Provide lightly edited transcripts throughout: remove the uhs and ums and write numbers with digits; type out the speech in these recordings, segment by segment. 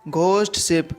Ghost ship.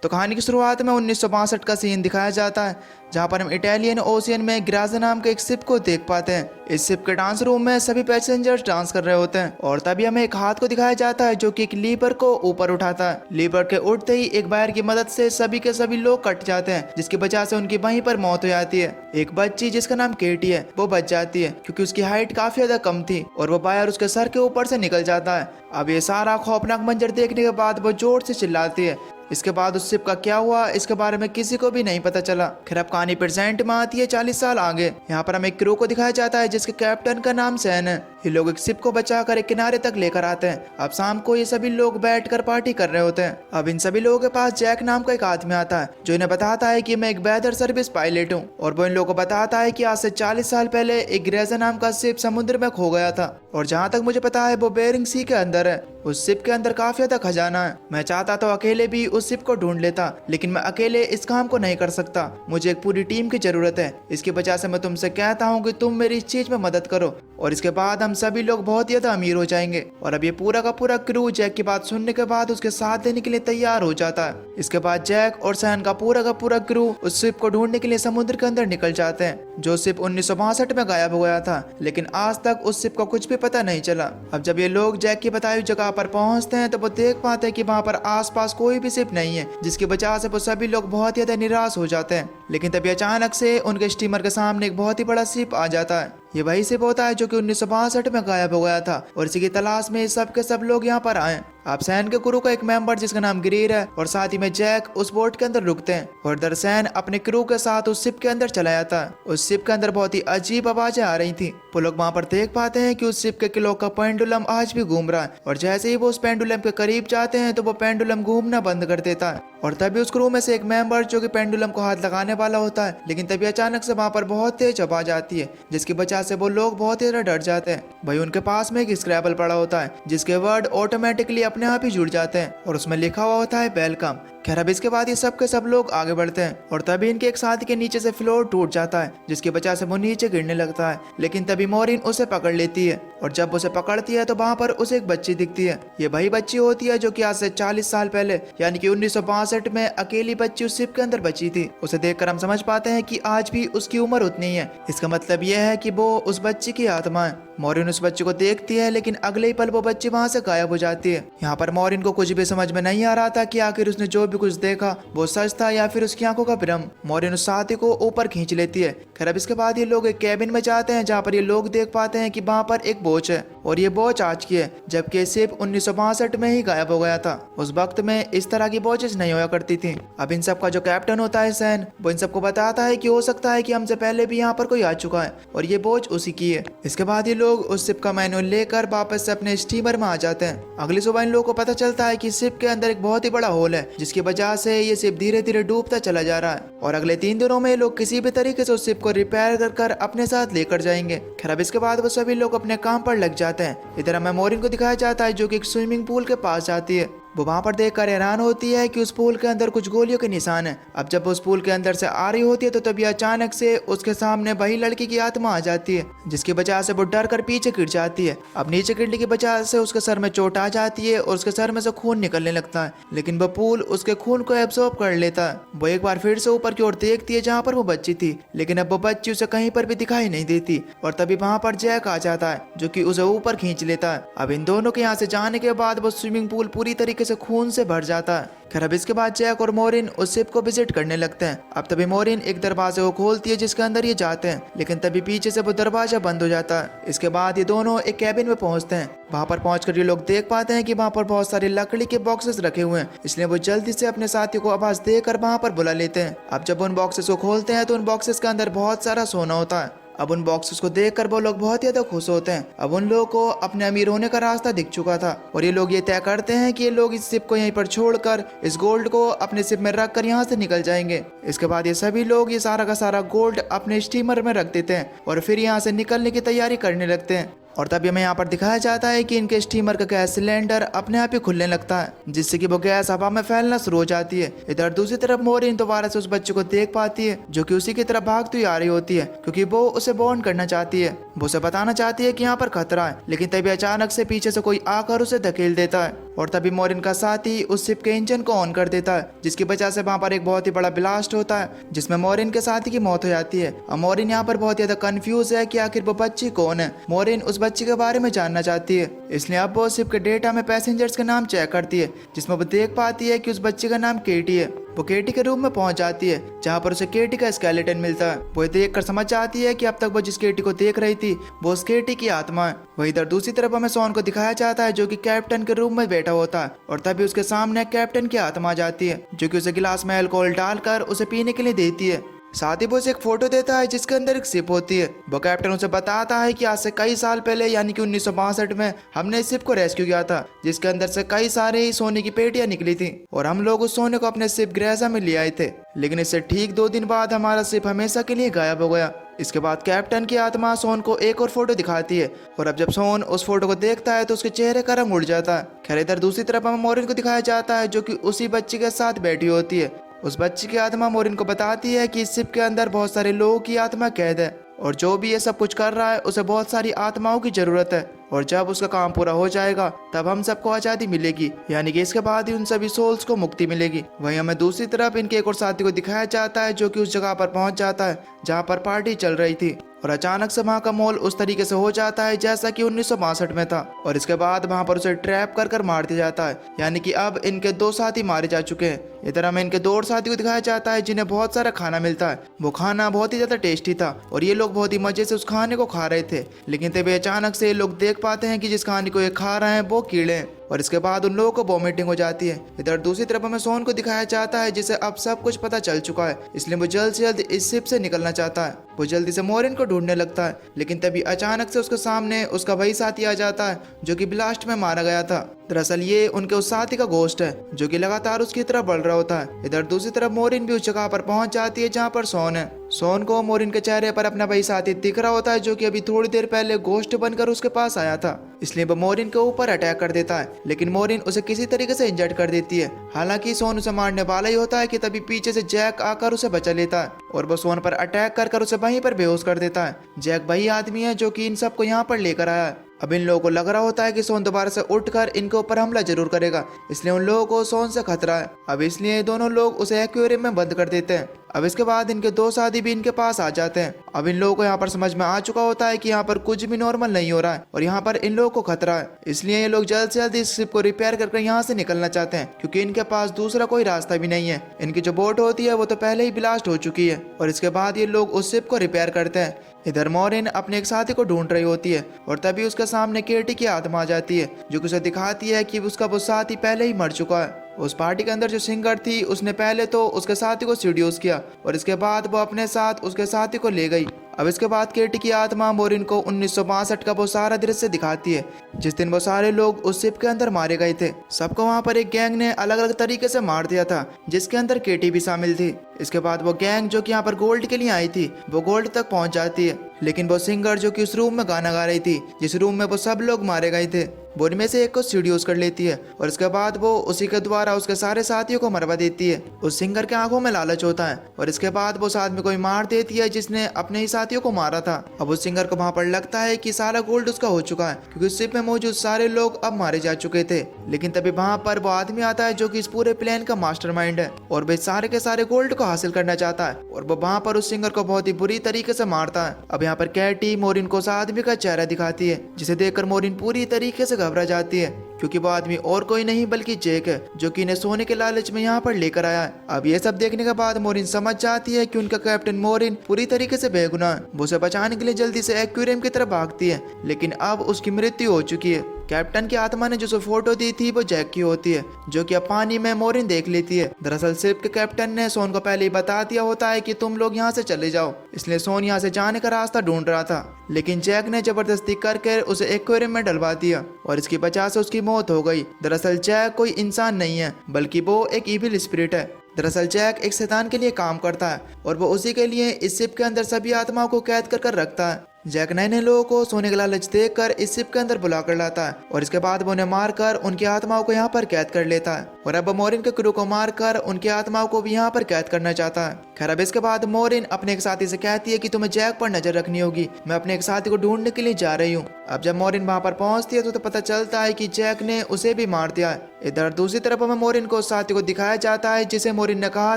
तो कहानी की शुरुआत में 1962 का सीन दिखाया जाता है, जहां पर हम इटालियन ओशियन में ग्राजा नाम के एक शिप को देख पाते हैं। इस शिप के डांस रूम में सभी पैसेंजर्स डांस कर रहे होते हैं और तभी हमें एक हाथ को दिखाया जाता है जो कि एक लीवर को ऊपर उठाता है। लीवर के उठते ही एक वायर की मदद से सभी के सभी लोग कट जाते हैं, जिसकी वजह से उनकी वहीं पर मौत हो जाती है। एक बच्ची जिसका नाम केटी है वो बच जाती है, क्योंकि उसकी हाइट काफी ज्यादा कम थी और वो वायर उसके सर के ऊपर से निकल जाता है। अब ये सारा खौफनाक मंजर देखने के बाद वो जोर से चिल्लाती है। इसके बाद उस शिप का क्या हुआ इसके बारे में किसी को भी नहीं पता चला। खैर अब कहानी प्रेजेंट में आती है 40 साल आगे। यहाँ पर हमें एक क्रू को दिखाया जाता है जिसके कैप्टन का नाम सैन है। ये लोग एक शिप को बचाकर एक किनारे तक लेकर आते हैं। अब शाम को ये सभी लोग बैठकर पार्टी कर रहे होते हैं। अब इन सभी लोगों के पास जैक नाम का एक आदमी आता है जो इन्हें बताता है कि मैं एक वेदर सर्विस पायलट हूँ, और वो इन लोगों को बताता है कि आज से 40 साल पहले एक ग्रेजा नाम का शिप समुद्र में खो गया था, और जहाँ तक मुझे पता है वो बेरिंग सी के अंदर है। उस शिप के अंदर काफी ज्यादा खजाना है। मैं चाहता तो अकेले भी उस शिप को ढूंढ लेता, लेकिन मैं अकेले इस काम को नहीं कर सकता। मुझे एक पूरी टीम की जरूरत है। इसकी वजह से मैं तुमसे कहता हूँ कि तुम मेरी इस चीज में मदद करो, और इसके बाद हम सभी लोग बहुत ज्यादा अमीर हो जाएंगे। और अब ये पूरा का पूरा क्रू जैक की बात सुनने के बाद उसके साथ देने के लिए तैयार हो जाता है। इसके बाद जैक और सैन का पूरा क्रू उस शिप को ढूंढने के लिए समुद्र के अंदर निकल जाते हैं, जो शिप 1962 में गायब हो गया था, लेकिन आज तक उस शिप का कुछ भी पता नहीं चला। अब जब ये लोग जैक की बताई हुई जगह पर पहुंचते हैं तो वो देख पाते हैं कि वहाँ पर आसपास कोई भी शिप नहीं है, जिसकी वजह से वो सभी लोग बहुत ज्यादा निराश हो जाते हैं। लेकिन तभी अचानक से उनके स्टीमर के सामने एक बहुत ही बड़ा शिप आ जाता है। ये वही शिप होता है जो कि 1962 में गायब हो गया था, और इसी की तलाश में सब के सब लोग यहाँ पर आए। आप सैन के क्रू का एक मेंबर जिसका नाम ग्रीर है और साथ ही में जैक उस बोट के अंदर रुकते हैं, और इधर सैन अपने क्रू के साथ उस शिप के अंदर चला जाता है। उस शिप के अंदर बहुत ही अजीब आवाजें आ रही थी। वो लोग वहाँ पर देख पाते हैं कि उस शिप के क्लॉक का पेंडुलम आज भी घूम रहा है, और जैसे ही वो उस पेंडुलम के करीब जाते हैं तो वो पेंडुलम घूमना बंद कर देता है। और तभी उस क्रू में से एक मेंबर जो कि पेंडुलम को हाथ लगाने वाला होता है, लेकिन तभी अचानक से वहाँ पर बहुत तेज आवाज आती है, जिसकी वजह से वो लोग बहुत ही डर जाते हैं। भाई उनके पास में एक स्क्रैबल पड़ा होता है जिसके वर्ड ऑटोमेटिकली अपने आप ही जुड़ जाते हैं, और उसमें लिखा हुआ होता है वेलकम। खैर अब इसके बाद ये सब के सब लोग आगे बढ़ते हैं, और तभी इनके एक साथी के नीचे से फ्लोर टूट जाता है, जिसकी वजह से वो नीचे गिरने लगता है। लेकिन तभी मोरिन उसे पकड़ लेती है, और जब उसे पकड़ती है तो वहाँ पर उसे एक बच्ची दिखती है। ये वही बच्ची होती है जो कि आज से 40 साल पहले यानी कि 1962 में अकेली बच्ची उस शिप के अंदर बची थी। उसे देखकर हम समझ पाते हैं कि आज भी उसकी उम्र उतनी ही है। इसका मतलब यह है कि वो उस बच्ची की आत्मा है। मोरिन उस बच्ची को देखती है, लेकिन अगले ही पल वो बच्ची वहाँ से गायब हो जाती है। यहाँ पर मोरिन को कुछ भी समझ में नहीं आ रहा था कि आखिर उसने जो भी कुछ देखा वो सच था या फिर उसकी आंखों का भ्रम। मोरिन उस साथी को ऊपर खींच लेती है। खैर अब इसके बाद ये लोग एक कैबिन में जाते हैं, जहाँ पर ये लोग देख पाते हैं कि वहाँ पर एक वॉच है, और ये वॉच आज की है, जबकि शिप 1962 में ही गायब हो गया था। उस वक्त में इस तरह की वॉचेस नहीं हुआ करती थी। अब इन सब का जो कैप्टन होता है सैन, वो इन सबको बताता है कि हो सकता है कि हमसे पहले भी यहाँ पर कोई आ चुका है, और ये वॉच उसी की है। इसके बाद ये लोग उस शिप का मैनुअल लेकर वापस से अपने स्टीमर में आ जाते हैं। अगली सुबह इन लोगों को पता चलता है कि शिप के अंदर एक बहुत ही बड़ा होल है, जिसकी वजह से ये शिप धीरे धीरे डूबता चला जा रहा है, और अगले 3 दिनों में ये लोग किसी भी तरीके से उस शिप को रिपेयर कर अपने साथ लेकर जाएंगे। खैर अब इसके बाद वो सभी लोग अपने काम पर लग जाते हैं। इधर हमें मोरिन को दिखाया जाता है जो कि एक स्विमिंग पूल के पास जाती है। वो वहाँ पर देखकर हैरान होती है कि उस पूल के अंदर कुछ गोलियों के निशान हैं। अब जब वो उस पूल के अंदर से आ रही होती है तो तभी अचानक से उसके सामने वही लड़की की आत्मा आ जाती है, जिसकी वजह से वो डर कर पीछे गिर जाती है। अब नीचे गिरने की वजह से उसके सर में चोट आ जाती है और उसके सर में से खून निकलने लगता है, लेकिन वो पूल उसके खून को एब्सॉर्ब कर लेता है। वो एक बार फिर से ऊपर की ओर देखती है जहाँ पर वो बच्ची थी, लेकिन अब वो बच्ची उसे कहीं पर भी दिखाई नहीं देती। और तभी वहाँ पर जैक आ जाता है जो कि उसे ऊपर खींच लेता है। अब इन दोनों के यहाँ से जाने के बाद वो स्विमिंग पूल पूरी तरीके से खून से भर जाता है। खैर अब इसके बाद जैक और मोरिन उस शिप को विजिट करने लगते हैं। अब तभी मोरिन एक दरवाजे को खोलती है जिसके अंदर ये जाते हैं, लेकिन तभी पीछे से वो दरवाजा बंद हो जाता है। इसके बाद ये दोनों एक कैबिन में पहुंचते हैं। वहां पर पहुंचकर ये लोग देख पाते हैं कि वहां पर बहुत सारे लकड़ी के बॉक्सेस रखे हुए हैं, इसलिए वो जल्दी से अपने साथी को आवाज देकर वहां पर बुला लेते हैं। अब जब उन बॉक्सेस को खोलते हैं तो उन बॉक्सेस के अंदर बहुत सारा सोना होता है। अब उन बॉक्सेस को देखकर वो लोग बहुत ज्यादा खुश होते हैं। अब उन लोगों को अपने अमीर होने का रास्ता दिख चुका था, और ये लोग ये तय करते हैं कि ये लोग इस शिप को यहीं पर छोड़कर इस गोल्ड को अपने शिप में रखकर यहाँ से निकल जाएंगे। इसके बाद ये सभी लोग ये सारा का सारा गोल्ड अपने स्टीमर में रख देते हैं और फिर यहाँ से निकलने की तैयारी करने लगते हैं। और तभी हमें यहाँ पर दिखाया जाता है कि इनके स्टीमर का गैस सिलेंडर अपने आप ही खुलने लगता है, जिससे कि वो गैस हवा में फैलना शुरू हो जाती है। इधर दूसरी तरफ मोरिन दोबारा से उस बच्चे को देख पाती है जो कि उसी की तरफ भागती हुई आ रही होती है, क्योंकि वो उसे बॉन्ड करना चाहती है। वो उसे बताना चाहती है कि यहाँ पर खतरा है, लेकिन तभी अचानक से पीछे से कोई आकर उसे धकेल देता है और तभी मोरिन का साथी उस शिप के इंजन को ऑन कर देता है, जिसकी वजह से वहाँ पर एक बहुत ही बड़ा ब्लास्ट होता है जिसमें मोरिन के साथी की मौत हो जाती है। अब मोरिन यहाँ पर बहुत ज्यादा कंफ्यूज है कि आखिर वो बच्ची कौन है। मोरिन उस बच्ची के बारे में जानना चाहती है, इसलिए अब वो शिप के डेटा में पैसेंजर्स के नाम चेक करती है, जिसमें वो देख पाती है कि उस बच्ची का नाम केटी है। वो केटी के रूम में पहुंच जाती है जहां पर उसे केटी का स्केलेटन मिलता है। वो देख कर समझ जाती है कि अब तक वो जिस केटी को देख रही थी वो उस केटी की आत्मा है। वहीं इधर दूसरी तरफ हमें सोन को दिखाया जाता है जो कि कैप्टन के रूम में बैठा होता है और तभी उसके सामने कैप्टन की आत्मा आ जाती है जो कि उसे गिलास में अल्कोहल डालकर उसे पीने के लिए देती है। साथ ही वो उसे एक फोटो देता है जिसके अंदर एक शिप होती है। वो कैप्टन उसे बताता है कि आज से कई साल पहले यानी कि 1962 में हमने इस शिप को रेस्क्यू किया था जिसके अंदर से कई सारे सोने की पेटियां निकली थी और हम लोग उस सोने को अपने शिप ग्रेजा में ले आए थे, लेकिन इससे ठीक 2 दिन बाद हमारा शिप हमेशा के लिए गायब हो गया। इसके बाद कैप्टन की आत्मा सोन को एक और फोटो दिखाती है और अब जब सोन उस फोटो को देखता है तो उसके चेहरे का रंग उड़ जाता है। खैर इधर दूसरी तरफ हमें मोरिन को दिखाया जाता है जो कि उसी बच्ची के साथ बैठी होती है। उस बच्ची की आत्मा मोरिन को बताती है कि इस शिप के अंदर बहुत सारे लोगों की आत्मा कैद है और जो भी ये सब कुछ कर रहा है उसे बहुत सारी आत्माओं की जरूरत है और जब उसका काम पूरा हो जाएगा तब हम सबको आजादी मिलेगी, यानी कि इसके बाद ही उन सभी सोल्स को मुक्ति मिलेगी। वहीं हमें दूसरी तरफ इनके एक और साथी को दिखाया जाता है जो कि उस जगह पर पहुंच जाता है जहां पर पार्टी चल रही थी और अचानक से वहाँ का माहौल उस तरीके से हो जाता है जैसा कि 1962 में था और इसके बाद वहाँ पर उसे ट्रैप कर मार दिया जाता है, यानी कि अब इनके 2 साथी मारे जा चुके हैं। इधर हमें इनके 2 और साथी को दिखाया जाता है जिन्हें बहुत सारा खाना मिलता है। वो खाना बहुत ही ज्यादा टेस्टी था और ये लोग बहुत ही मजे से उस खाने को खा रहे थे, लेकिन तभी अचानक से ये लोग देख पाते हैं कि जिस खाने को ये खा रहे हैं वो कीड़े हैं और इसके बाद उन लोगों को वॉमिटिंग हो जाती है। इधर दूसरी तरफ हमें सोन को दिखाया जाता है जिसे अब सब कुछ पता चल चुका है, इसलिए वो जल्द से जल्द इस शिप से निकलना चाहता है। वो जल्दी से मोरिन को ढूंढने लगता है, लेकिन तभी अचानक से उसके सामने उसका वही साथी आ जाता है जो कि ब्लास्ट में मारा गया था। दरअसल ये उनके उस साथी का गोश्त है जो कि लगातार उसकी तरफ बढ़ रहा होता है। इधर दूसरी तरफ मोरिन भी उस जगह पर पहुंच जाती है जहां पर सोन है। सोन को मोरिन के चेहरे पर अपना वही साथी दिख रहा होता है जो कि अभी थोड़ी देर पहले गोश्त बनकर उसके पास आया था, इसलिए वो मोरिन के ऊपर अटैक कर देता है, लेकिन मोरिन उसे किसी तरीके से इंजर्ड कर देती है। हालांकि सोन उसे मारने वाला ही होता है कि तभी पीछे से जैक आकर उसे बचा लेता है और वो सोन पर अटैक कर उसे वहीं पर बेहोश कर देता है। जैक वही आदमी है जो कि इन सबको यहाँ पर लेकर आया है। अब इन लोगों को लग रहा होता है कि सोन दोबारा से उठकर इनके ऊपर हमला जरूर करेगा, इसलिए उन लोगों को सोन से खतरा है। अब इसलिए दोनों लोग उसे एक्वेरियम में बंद कर देते हैं। अब इसके बाद इनके 2 साथी भी इनके पास आ जाते हैं। अब इन लोगों को यहाँ पर समझ में आ चुका होता है कि यहाँ पर कुछ भी नॉर्मल नहीं हो रहा है और यहाँ पर इन लोगों को खतरा है, इसलिए ये लोग जल्द से जल्द इस शिप को रिपेयर करके यहाँ से निकलना चाहते हैं क्योंकि इनके पास दूसरा कोई रास्ता भी नहीं है। इनकी जो बोट होती है वो तो पहले ही ब्लास्ट हो चुकी है और इसके बाद ये लोग उस शिप को रिपेयर करते हैं। इधर मोरिन अपने एक साथी को ढूंढ रही होती है और तभी उसके सामने केटी की आत्मा आ जाती है जो कि उसे दिखाती है कि उसका वो साथी पहले ही मर चुका है। उस पार्टी के अंदर जो सिंगर थी उसने पहले तो उसके साथी को सीड्यूस किया और इसके बाद वो अपने साथ उसके साथी को ले गई। अब इसके बाद केटी की आत्मा मोरिन को 1962 का वो सारा दृश्य दिखाती है जिस दिन वो सारे लोग उस शिप के अंदर मारे गए थे। सबको वहाँ पर एक गैंग ने अलग अलग तरीके से मार दिया था जिसके अंदर केटी भी शामिल थी। इसके बाद वो गैंग जो कि यहाँ पर गोल्ड के लिए आई थी वो गोल्ड तक पहुँच जाती है, लेकिन वो सिंगर जो कि उस रूम में गाना गा रही थी जिस रूम में वो सब लोग मारे गए थे वो उनमें से एक को सीड्यूस कर लेती है और इसके बाद वो उसी के द्वारा उसके सारे साथियों को मरवा देती है। उस सिंगर के आंखों में लालच होता है और इसके बाद वो साथ में कोई मार देती है जिसने अपने ही साथियों को मारा था। अब उस सिंगर को वहाँ पर लगता है कि सारा गोल्ड उसका हो चुका है क्योंकि उस शिप में मौजूद सारे लोग अब मारे जा चुके थे, लेकिन तभी वहाँ पर वो आदमी आता है जो कि इस पूरे प्लान का मास्टरमाइंड है और वे सारे के सारे गोल्ड को हासिल करना चाहता है और वो वहाँ पर उस सिंगर को बहुत ही बुरी तरीके से मारता है। अब यहाँ पर कैटी मोरिन को उस आदमी का चेहरा दिखाती है जिसे देखकर मोरिन पूरी तरीके से घबरा जाती है क्योंकि वो आदमी और कोई नहीं बल्कि जैक है जो कि इन्हें सोने के लालच में यहाँ पर लेकर आया है। अब ये सब देखने के बाद मोरिन समझ जाती है कि उनका कैप्टन मोरिन पूरी तरीके से बेगुनाह है। वो उसे बचाने के लिए जल्दी से एक्वेरियम की तरफ भागती है, लेकिन अब उसकी मृत्यु हो चुकी है। कैप्टन की आत्मा ने जो फोटो दी थी वो जैक की होती है जो कि अब पानी में मोरिन देख लेती है। दरअसल शिप के कैप्टन ने सोन को पहले ही बता दिया होता है कि तुम लोग यहाँ से चले जाओ, इसलिए सोन यहाँ से जाने का रास्ता ढूंढ रहा था, लेकिन जैक ने जबरदस्ती करके उसे एक्वेरियम में डलवा दिया और इसकी वजह से उसकी मौत हो गई। दरअसल जैक कोई इंसान नहीं है बल्कि वो एक इविल स्पिरिट है। दरअसल जैक एक शैतान के लिए काम करता है और वो उसी के लिए इस शिप के अंदर सभी आत्माओं को कैद कर रखता है। जैक नए नए लोगों को सोने का लालच देकर इस शिप के अंदर बुला कर लाता है और इसके बाद वो उन्हें मारकर उनकी आत्माओं को यहाँ पर कैद कर लेता है और अब मोरिन के क्रू को मारकर उनकी आत्माओं को भी यहाँ पर कैद करना चाहता है। खैर अब इसके बाद मोरिन अपने एक साथी से कहती है कि तुम्हें जैक पर नजर रखनी होगी, मैं अपने एक साथी को ढूंढने के लिए जा रही हूँ। अब जब मोरिन वहाँ पर पहुंचती है तो पता चलता है कि जैक ने उसे भी मार दिया है। इधर दूसरी तरफ हमें मोरिन को उस साथी को दिखाया जाता है जिसे मोरिन ने कहा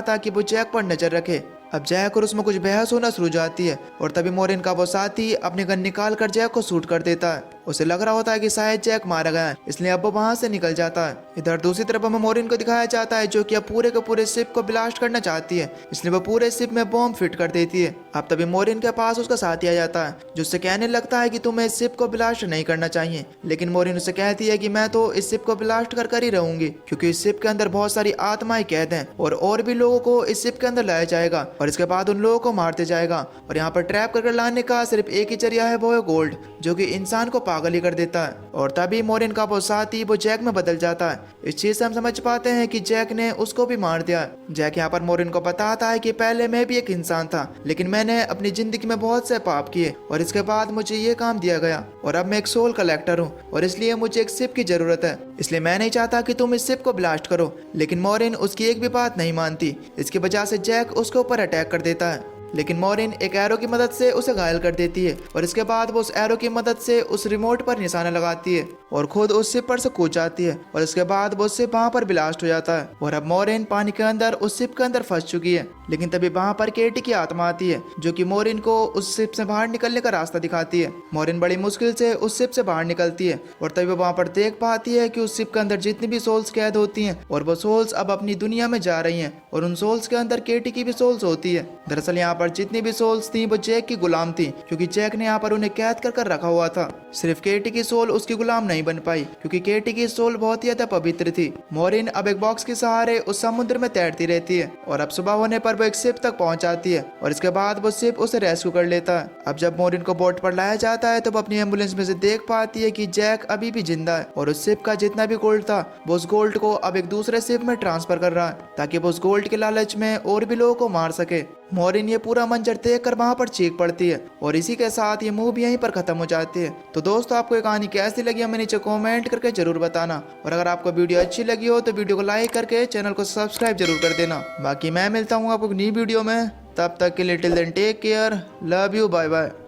था कि वो जैक पर नजर रखे। अब जैक और उसमें कुछ बहस होना शुरू जाती है और तभी मोरिन का वो साथी अपने गन निकाल कर जैक को शूट कर देता है। उसे लग रहा होता है कि शायद जैक मारा गया है, इसलिए अब वो वहां से निकल जाता है। इधर दूसरी तरफ हमें मोरिन को दिखाया जाता है जो कि अब पूरे के पूरे शिप को ब्लास्ट करना चाहती है, इसलिए वो पूरे शिप में बॉम्ब फिट कर देती है। अब तभी मोरिन के पास उसका साथी आ जाता है जो उससे कहने लगता है कि तुम्हें इस शिप को ब्लास्ट नहीं करना चाहिए, लेकिन मोरिन उससे कहती है कि मैं तो इस शिप को ब्लास्ट कर ही रहूंगी क्योंकि इस शिप के अंदर बहुत सारी आत्माएं कैद हैं और भी लोगों को इस शिप के अंदर लाया जाएगा और इसके बाद उन लोगों को मारते जाएगा और यहाँ पर ट्रैप करके लाने का सिर्फ एक ही जरिया है, वो है गोल्ड, जो कि इंसान को पागल ही कर देता है। और तभी मोरिन का वो साथी वो जैक में बदल जाता है। इस चीज से हम समझ पाते हैं कि जैक ने उसको भी मार दिया। जैक यहाँ पर मोरिन को बताता है कि पहले मैं भी एक इंसान था, लेकिन मैंने अपनी जिंदगी में बहुत से पाप किए और इसके बाद मुझे ये काम दिया गया और अब मैं एक सोल कलेक्टर हूँ और इसलिए मुझे एक शिप की जरूरत है, इसलिए मैं नहीं चाहता कि तुम इस शिप को ब्लास्ट करो। लेकिन मोरिन उसकी एक भी बात नहीं मानती। इसकी वजह से जैक उसके ऊपर अटैक कर देता है, लेकिन मोरिन एक एरो की मदद से उसे घायल कर देती है और इसके बाद वो उस एरो की मदद से उस रिमोट पर निशाना लगाती है और खुद उस शिप पर से कूद जाती है और इसके बाद वो शिप वहाँ पर ब्लास्ट हो जाता है और अब मोरिन पानी के अंदर उस शिप के अंदर फंस चुकी है। लेकिन तभी वहाँ पर केटी की आत्मा आती है जो कि मोरिन को उस शिप से बाहर निकलने का रास्ता दिखाती है। मोरिन बड़ी मुश्किल से उस शिप से बाहर निकलती है और तभी वो वहाँ पर देख पाती है कि उस शिप के अंदर जितनी भी सोल्स कैद होती हैं और वो सोल्स अब अपनी दुनिया में जा रही हैं और उन सोल्स के अंदर केटी की भी सोल्स होती है। दरअसल यहाँ पर जितनी भी सोल्स थी वो जैक की गुलाम थी क्योंकि जैक ने यहाँ पर उन्हें कैद कर रखा हुआ था। सिर्फ केटी की सोल उसकी गुलाम नहीं बन पाई क्योंकि केटी की सोल बहुत ही ज्यादा पवित्र थी। मोरिन अब एक बॉक्स के सहारे उस समुद्र में तैरती रहती है और अब सुबह होने पर वो एक शिप तक पहुंच जाती है और इसके बाद वो शिप उसे रेस्क्यू कर लेता है। अब जब मोरिन को बोट पर लाया जाता है तो वो अपनी एम्बुलेंस में से देख पाती है कि जैक अभी भी जिंदा है और उस शिप का जितना भी गोल्ड था वो उस गोल्ड को अब एक दूसरे शिप में ट्रांसफर कर रहा है ताकि वो उस गोल्ड के लालच में और भी लोगों को मार सके। मोरिन ये पूरा मंजर देखकर वहां पर चीख पड़ती है और इसी के साथ ये मूवी यहीं पर खत्म हो जाती है। तो दोस्तों आपको ये कहानी कैसी लगी हमें नीचे कमेंट करके जरूर बताना और अगर आपको वीडियो अच्छी लगी हो तो वीडियो को लाइक करके चैनल को सब्सक्राइब जरूर कर देना। बाकी मैं मिलता हूँ आपको नई वीडियो में, तब तक के लिए till then take care, love you, bye bye.